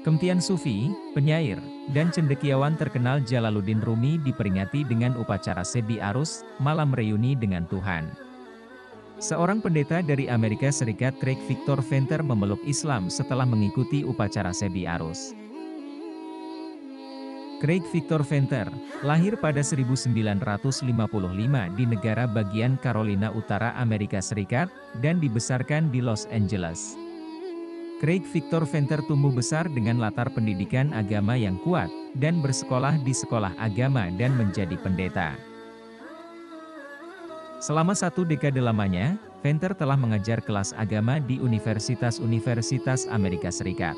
Kemtian Sufi, penyair, dan cendekiawan terkenal Jalaluddin Rumi diperingati dengan upacara Sebi Arus, malam reuni dengan Tuhan. Seorang pendeta dari Amerika Serikat Craig Victor Venter memeluk Islam setelah mengikuti upacara Sebi Arus. Craig Victor Venter, lahir pada 1955 di negara bagian Carolina Utara Amerika Serikat, dan dibesarkan di Los Angeles. Craig Victor Venter tumbuh besar dengan latar pendidikan agama yang kuat, dan bersekolah di sekolah agama dan menjadi pendeta. Selama 1 dekade lamanya, Venter telah mengajar kelas agama di universitas-universitas Amerika Serikat.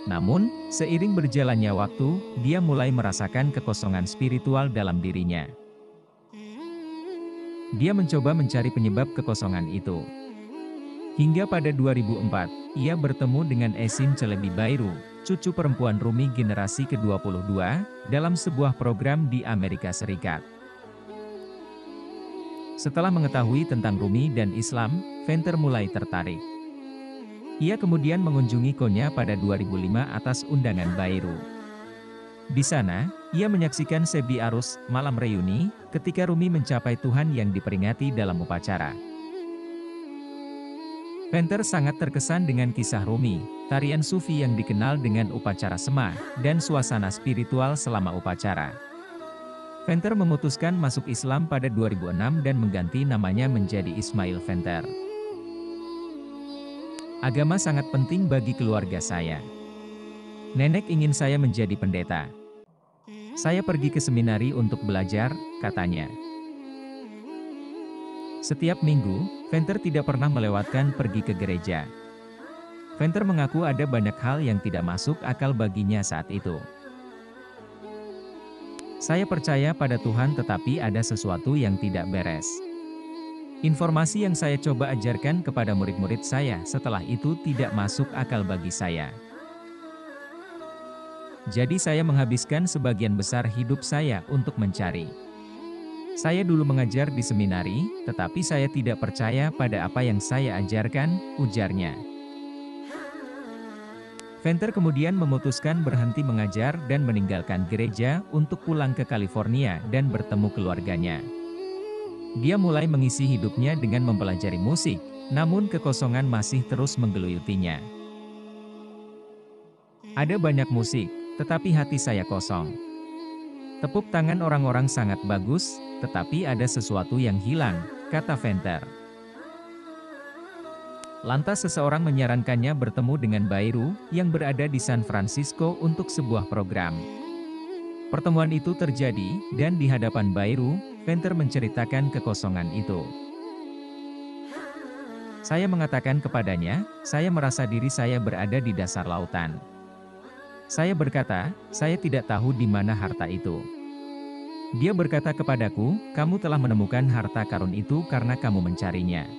Namun, seiring berjalannya waktu, dia mulai merasakan kekosongan spiritual dalam dirinya. Dia mencoba mencari penyebab kekosongan itu. Hingga pada 2004, ia bertemu dengan Esin Celebi Bairu, cucu perempuan Rumi generasi ke-22, dalam sebuah program di Amerika Serikat. Setelah mengetahui tentang Rumi dan Islam, Venter mulai tertarik. Ia kemudian mengunjungi Konya pada 2005 atas undangan Bairu. Di sana, ia menyaksikan Sebi Arus, malam reuni, ketika Rumi mencapai Tuhan yang diperingati dalam upacara. Venter sangat terkesan dengan kisah Rumi, tarian Sufi yang dikenal dengan upacara Sema, dan suasana spiritual selama upacara. Venter memutuskan masuk Islam pada 2006 dan mengganti namanya menjadi Ismail Venter. Agama sangat penting bagi keluarga saya. Nenek ingin saya menjadi pendeta. Saya pergi ke seminari untuk belajar, katanya. Setiap minggu, Venter tidak pernah melewatkan pergi ke gereja. Venter mengaku ada banyak hal yang tidak masuk akal baginya saat itu. Saya percaya pada Tuhan tetapi ada sesuatu yang tidak beres. Informasi yang saya coba ajarkan kepada murid-murid saya setelah itu tidak masuk akal bagi saya. Jadi saya menghabiskan sebagian besar hidup saya untuk mencari. Saya dulu mengajar di seminari, tetapi saya tidak percaya pada apa yang saya ajarkan, ujarnya. Venter kemudian memutuskan berhenti mengajar dan meninggalkan gereja untuk pulang ke California dan bertemu keluarganya. Dia mulai mengisi hidupnya dengan mempelajari musik, namun kekosongan masih terus menggeluyutinya. Ada banyak musik, tetapi hati saya kosong. Tepuk tangan orang-orang sangat bagus, tetapi ada sesuatu yang hilang, kata Venter. Lantas seseorang menyarankannya bertemu dengan Bairu, yang berada di San Francisco untuk sebuah program. Pertemuan itu terjadi, dan di hadapan Bairu, Venter menceritakan kekosongan itu. Saya mengatakan kepadanya, saya merasa diri saya berada di dasar lautan. Saya berkata, saya tidak tahu di mana harta itu. Dia berkata kepadaku, kamu telah menemukan harta karun itu karena kamu mencarinya.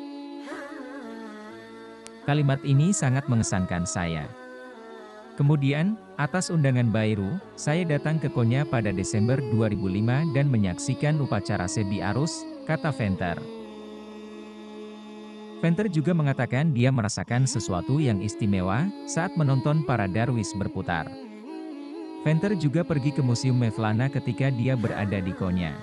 Kalimat ini sangat mengesankan saya. Kemudian, atas undangan Bairu, saya datang ke Konya pada Desember 2005 dan menyaksikan upacara Sebi Arus, kata Venter. Venter juga mengatakan dia merasakan sesuatu yang istimewa saat menonton para darwis berputar. Venter juga pergi ke Museum Mevlana ketika dia berada di Konya.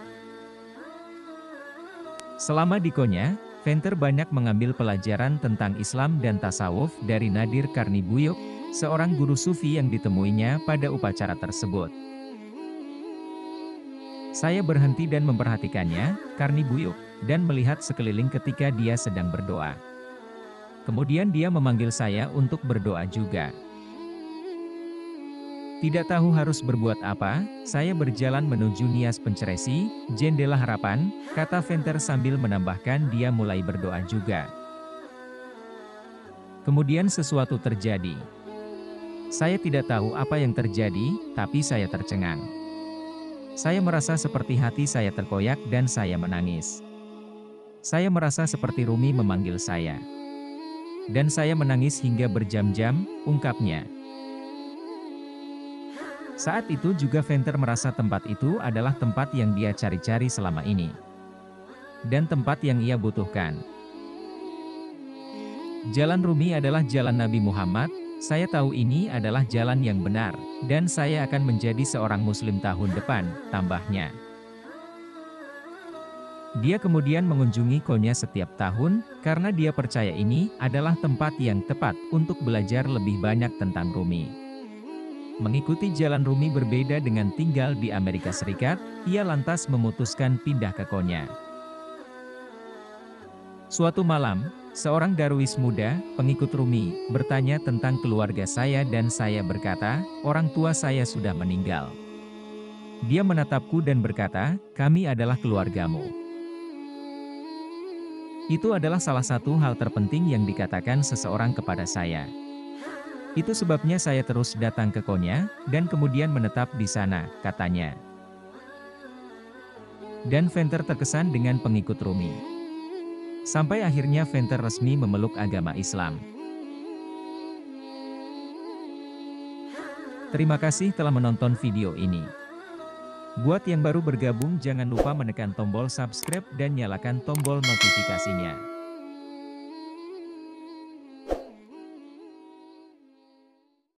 Selama di Konya, Venter banyak mengambil pelajaran tentang Islam dan tasawuf dari Nadir Karni Buyuk, seorang guru sufi yang ditemuinya pada upacara tersebut. Saya berhenti dan memperhatikannya, Karni Buyuk, dan melihat sekeliling ketika dia sedang berdoa. Kemudian dia memanggil saya untuk berdoa juga. Tidak tahu harus berbuat apa, saya berjalan menuju Nias Penceresi, jendela harapan, kata Venter sambil menambahkan dia mulai berdoa juga. Kemudian sesuatu terjadi. Saya tidak tahu apa yang terjadi, tapi saya tercengang. Saya merasa seperti hati saya terkoyak dan saya menangis. Saya merasa seperti Rumi memanggil saya. Dan saya menangis hingga berjam-jam, ungkapnya. Saat itu juga Venter merasa tempat itu adalah tempat yang dia cari-cari selama ini. Dan tempat yang ia butuhkan. Jalan Rumi adalah jalan Nabi Muhammad, Saya tahu ini adalah jalan yang benar, dan saya akan menjadi seorang muslim tahun depan, tambahnya. Dia kemudian mengunjungi Konya setiap tahun, karena dia percaya ini adalah tempat yang tepat untuk belajar lebih banyak tentang Rumi. Mengikuti jalan Rumi berbeda dengan tinggal di Amerika Serikat, ia lantas memutuskan pindah ke Konya. Suatu malam, seorang darwis muda, pengikut Rumi, bertanya tentang keluarga saya dan saya berkata, orang tua saya sudah meninggal. Dia menatapku dan berkata, kami adalah keluargamu. Itu adalah salah satu hal terpenting yang dikatakan seseorang kepada saya. Itu sebabnya saya terus datang ke Konya, dan kemudian menetap di sana, katanya. Dan Venter terkesan dengan pengikut Rumi. Sampai akhirnya Venter resmi memeluk agama Islam. Terima kasih telah menonton video ini. Buat yang baru bergabung jangan lupa menekan tombol subscribe dan nyalakan tombol notifikasinya.